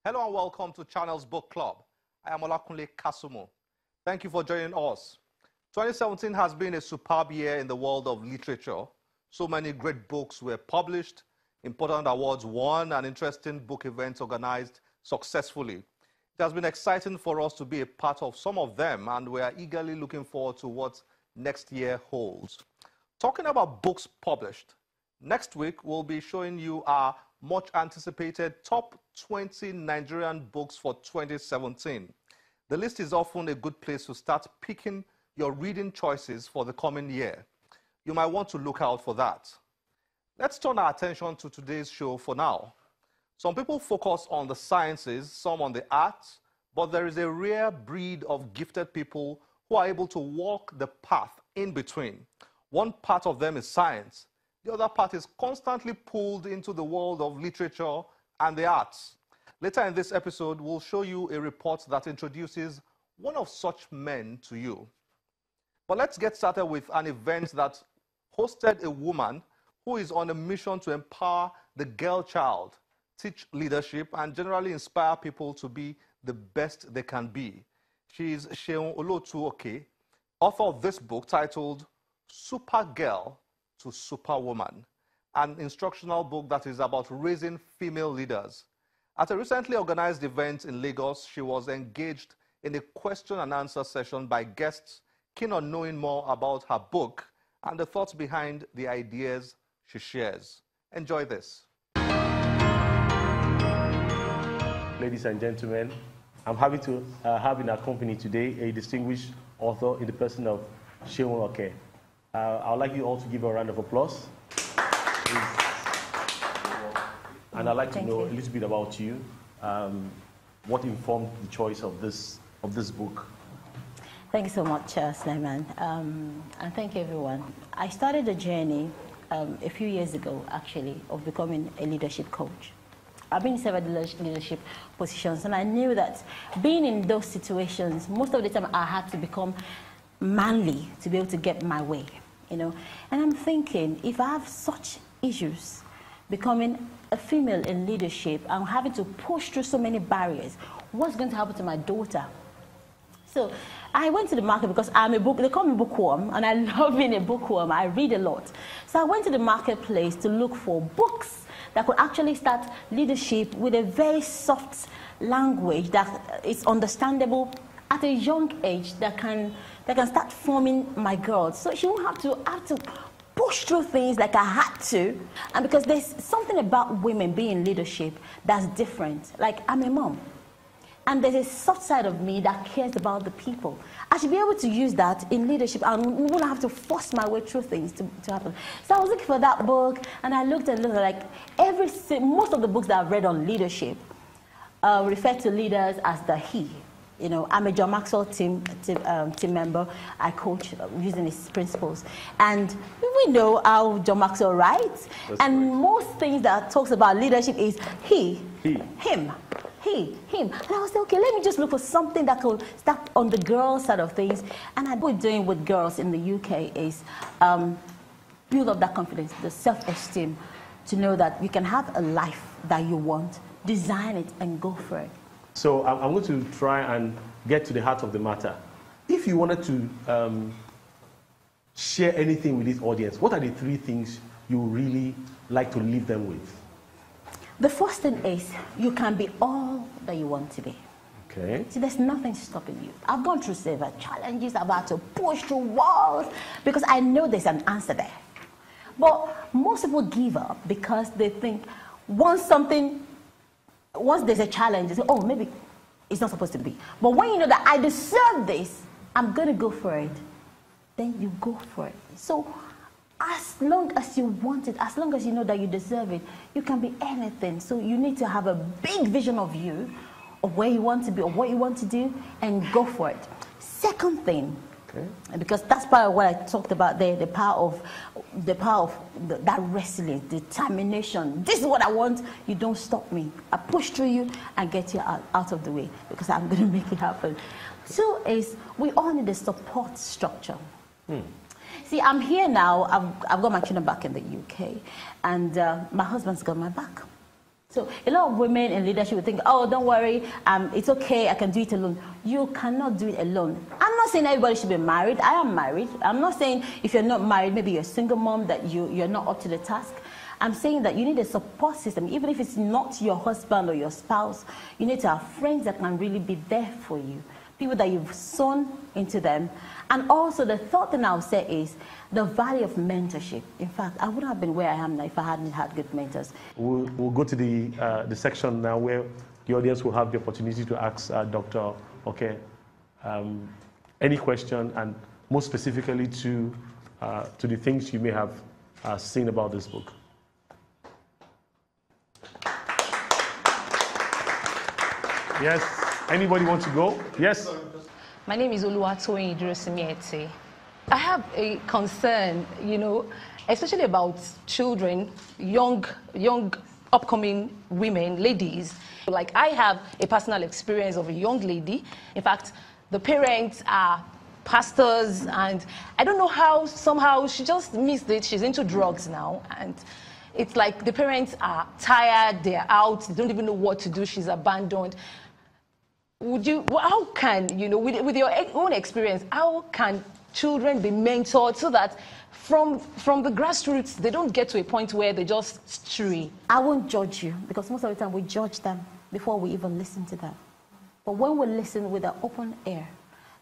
Hello and welcome to Channel's Book Club. I am Olakunle Kasumo. Thank you for joining us. 2017 has been a superb year in the world of literature. So many great books were published, important awards won, and interesting book events organized successfully. It has been exciting for us to be a part of some of them, and we are eagerly looking forward to what next year holds. Talking about books published, next week we'll be showing you our much anticipated top 20 Nigerian books for 2017. The list is often a good place to start picking your reading choices for the coming year. You might want to look out for that. Let's turn our attention to today's show for now. Some people focus on the sciences, some on the arts, but there is a rare breed of gifted people who are able to walk the path in between. One part of them is science. The other part is constantly pulled into the world of literature and the arts. Later in this episode, we'll show you a report that introduces one of such men to you. But let's get started with an event that hosted a woman who is on a mission to empower the girl child, teach leadership, and generally inspire people to be the best they can be. She is Seun Olotuoke, author of this book titled Supergirl to Superwoman, an instructional book that is about raising female leaders. At a recently organized event in Lagos, she was engaged in a question and answer session by guests keen on knowing more about her book and the thoughts behind the ideas she shares. Enjoy this. Ladies and gentlemen, I'm happy to have in our company today a distinguished author in the person of Seun Olotuoke. I would like you all to give her a round of applause. And I'd like to know a little bit about you. What informed the choice of this book? Thank you so much, Suleiman. And thank you, everyone. I started a journey a few years ago, actually, of becoming a leadership coach. I've been in several leadership positions, and I knew that being in those situations, most of the time I had to become manly to be able to get my way, you know. And I'm thinking, if I have such issues becoming a female in leadership, I'm having to push through so many barriers, what's going to happen to my daughter? So I went to the market because they call me bookworm, and I love being a bookworm. I read a lot. So I went to the marketplace to look for books that could actually start leadership with a very soft language that is understandable at a young age, that can start forming my girls. So she won't have to push through things like I had to. And because there's something about women being in leadership that's different. Like, I'm a mom. And there's a soft side of me that cares about the people. I should be able to use that in leadership. I won't have to force my way through things to happen. So I was looking for that book, and I looked at like most of the books that I've read on leadership refer to leaders as the he. You know, I'm a John Maxwell team member. I coach using his principles. And we know how John Maxwell writes. That's and right. Most things that talks about leadership is he. Him. Him. And I was like, okay, let me just look for something that could start on the girl side of things. And what we're doing with girls in the UK is build up that confidence, the self-esteem, to know that you can have a life that you want, design it, and go for it. So I'm going to try and get to the heart of the matter. If you wanted to share anything with this audience, what are the 3 things you really like to leave them with? The first thing is, you can be all that you want to be. Okay. See, there's nothing stopping you. I've gone through several challenges. I've had to push through walls because I know there's an answer there. But most people give up because they think once there's a challenge, they say, oh, maybe it's not supposed to be. But when you know that I deserve this, I'm going to go for it, then you go for it. So as long as you want it, as long as you know that you deserve it, you can be anything. So you need to have a big vision of you, of where you want to be, or what you want to do, and go for it. Second thing, okay, because that's part of what I talked about there, the power of that resilience, determination. This is what I want. You don't stop me. I push through you and get you out of the way because I'm going to make it happen. 2 is, we all need a support structure. See, I'm here now. I've got my children back in the UK, and my husband's got my back. So a lot of women in leadership would think, oh, don't worry, it's okay, I can do it alone. You cannot do it alone. I'm not saying everybody should be married. I am married. I'm not saying if you're not married, maybe you're a single mom, that you're not up to the task. I'm saying that you need a support system. Even if it's not your husband or your spouse, you need to have friends that can really be there for you. People that you've sown into them. And also the third thing I'll say is the value of mentorship. In fact, I wouldn't have been where I am now if I hadn't had good mentors. We'll go to the section now where the audience will have the opportunity to ask Dr. Okay, any question, and most specifically to the things you may have seen about this book. Yes. Anybody want to go? Yes? My name is Oluwatoyin Idrosimiete. I have a concern, you know, especially about children, young upcoming women, ladies. Like, I have a personal experience of a young lady. In fact, the parents are pastors, and I don't know how, somehow she just missed it. She's into drugs now, and it's like the parents are tired, they're out, they don't even know what to do, she's abandoned. How can, you know, with your own experience, how can children be mentored so that from the grassroots, they don't get to a point where they just stray? I won't judge you, because most of the time we judge them before we even listen to them. But when we listen with an open ear,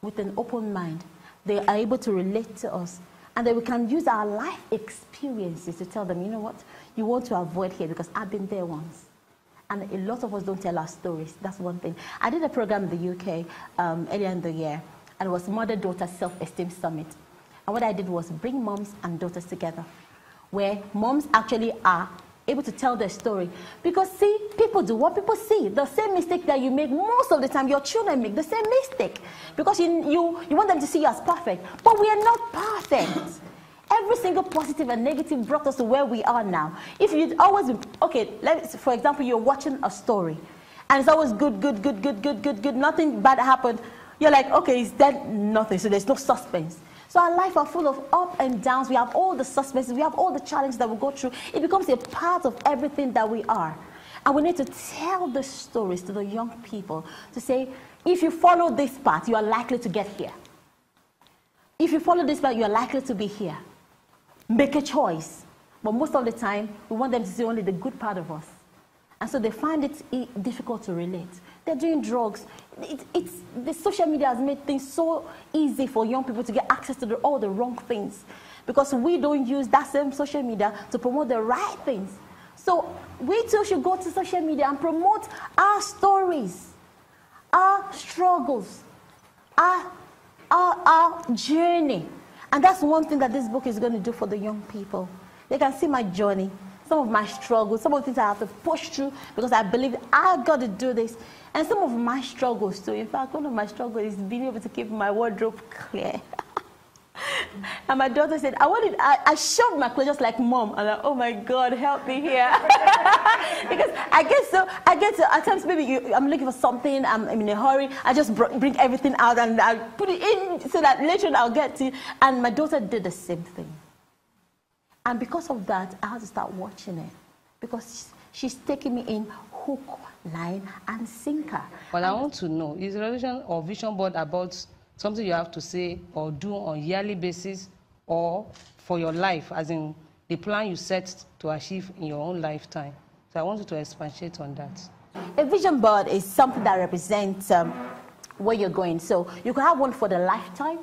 with an open mind, they are able to relate to us. And then we can use our life experiences to tell them, you know what, you want to avoid here because I've been there once. And a lot of us don't tell our stories. That's one thing. I did a program in the UK earlier in the year, and it was Mother-Daughter Self-Esteem Summit. And what I did was bring moms and daughters together, where moms actually are able to tell their story. Because see, people do what people see. The same mistake that you make, most of the time your children make the same mistake. Because you want them to see you as perfect. But we are not perfect. Every single positive and negative brought us to where we are now. If you'd always been, okay, for example, you're watching a story, and it's always good, nothing bad happened. You're like, okay, is that nothing? So there's no suspense. So our life are full of up and downs. We have all the suspenses. We have all the challenges that we go through. It becomes a part of everything that we are. And we need to tell the stories to the young people to say, if you follow this path, you are likely to get here. If you follow this path, you are likely to be here. Make a choice. But most of the time, we want them to see only the good part of us. And so they find it difficult to relate. They're doing drugs. The social media has made things so easy for young people to get access to all the wrong things, because we don't use that same social media to promote the right things. So we too should go to social media and promote our stories, our struggles, our journey. And that's one thing that this book is going to do for the young people. They can see my journey, some of my struggles, some of the things I have to push through because I believe I've got to do this. And some of my struggles too. In fact, one of my struggles is being able to keep my wardrobe clear. And my daughter said, I shoved my clothes just like mom. I'm like, oh my God, help me here. Because I get so at times maybe I'm looking for something, I'm in a hurry, I just bring everything out and I put it in so that later on I'll get to it. And my daughter did the same thing. And because of that, I had to start watching it. Because she's taking me in hook, line, and sinker. Well, I want to know, is a resolution or vision board about something you have to say or do on a yearly basis, or for your life, as in the plan you set to achieve in your own lifetime? So I want you to expatiate on that. A vision board is something that represents where you're going. So you could have one for the lifetime,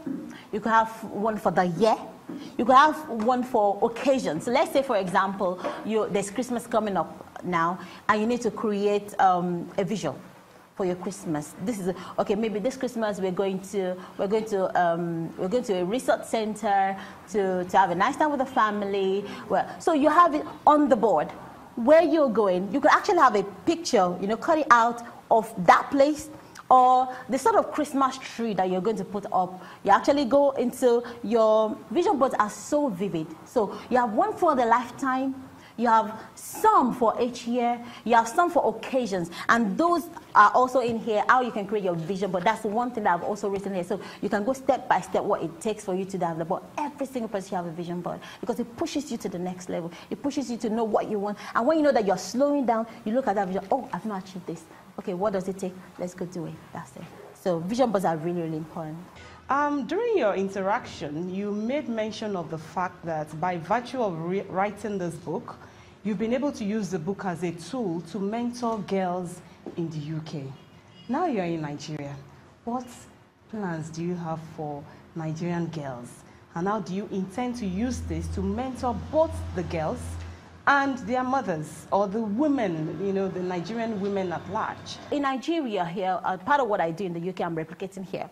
you could have one for the year, you could have one for occasions. So let's say, for example, there's Christmas coming up now, and you need to create a vision for your Christmas. This is okay. Maybe this Christmas we're going to a resort center to have a nice time with the family. Well, so you have it on the board where you're going. You could actually have a picture, cut it out of that place, or the sort of Christmas tree that you're going to put up. You actually go into your vision boards are so vivid. So you have one for the lifetime, you have some for each year, you have some for occasions, and those are also in here, how you can create your vision board. That's one thing that I've also written here. So you can go step by step what it takes for you to develop. But every single person should have a vision board because it pushes you to the next level. It pushes you to know what you want. And when you know that you're slowing down, you look at that vision, oh, I've not achieved this. Okay, what does it take? Let's go do it. That's it. So vision boards are really, really important. During your interaction, you made mention of the fact that by virtue of writing this book, you've been able to use the book as a tool to mentor girls in the UK. Now you're in Nigeria. What plans do you have for Nigerian girls? And how do you intend to use this to mentor both the girls and their mothers, or the women, you know, the Nigerian women at large? In Nigeria here, part of what I do in the UK, I'm replicating here.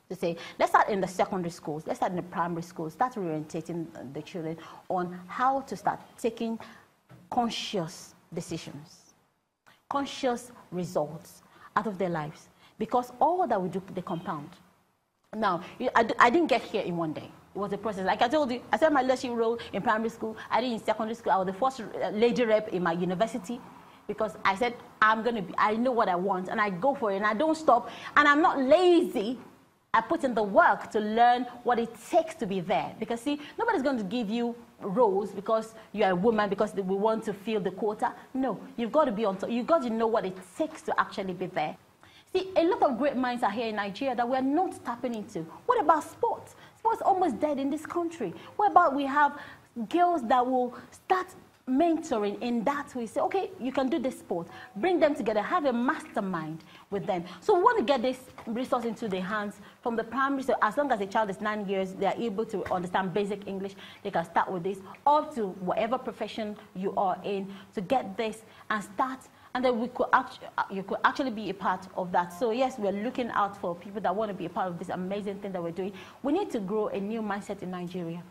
To say, let's start in the secondary schools, let's start in the primary schools, start orientating the children on how to start taking conscious decisions, conscious results out of their lives. Because all that we do, they compound. Now, I didn't get here in one day. It was a process. Like I told you, I started my leadership role in primary school. I did in secondary school. I was the first lady rep in my university because I said, I know what I want, and I go for it, and I don't stop, and I'm not lazy. I put in the work to learn what it takes to be there. Because see, nobody's going to give you roles because you're a woman, because we want to fill the quota. No, you've got to be on top. You've got to know what it takes to actually be there. See, a lot of great minds are here in Nigeria that we're not tapping into. What about sports? Sports almost dead in this country. What about we have girls that will start mentoring in that way? Say, okay, you can do this sport. Bring them together. Have a mastermind with them. So we want to get this resource into their hands from the primary. So as long as a child is 9 years, they are able to understand basic English. They can start with this, up to whatever profession you are in, to get this and start. And then you could actually be a part of that. So yes, we're looking out for people that want to be a part of this amazing thing that we're doing. We need to grow a new mindset in Nigeria.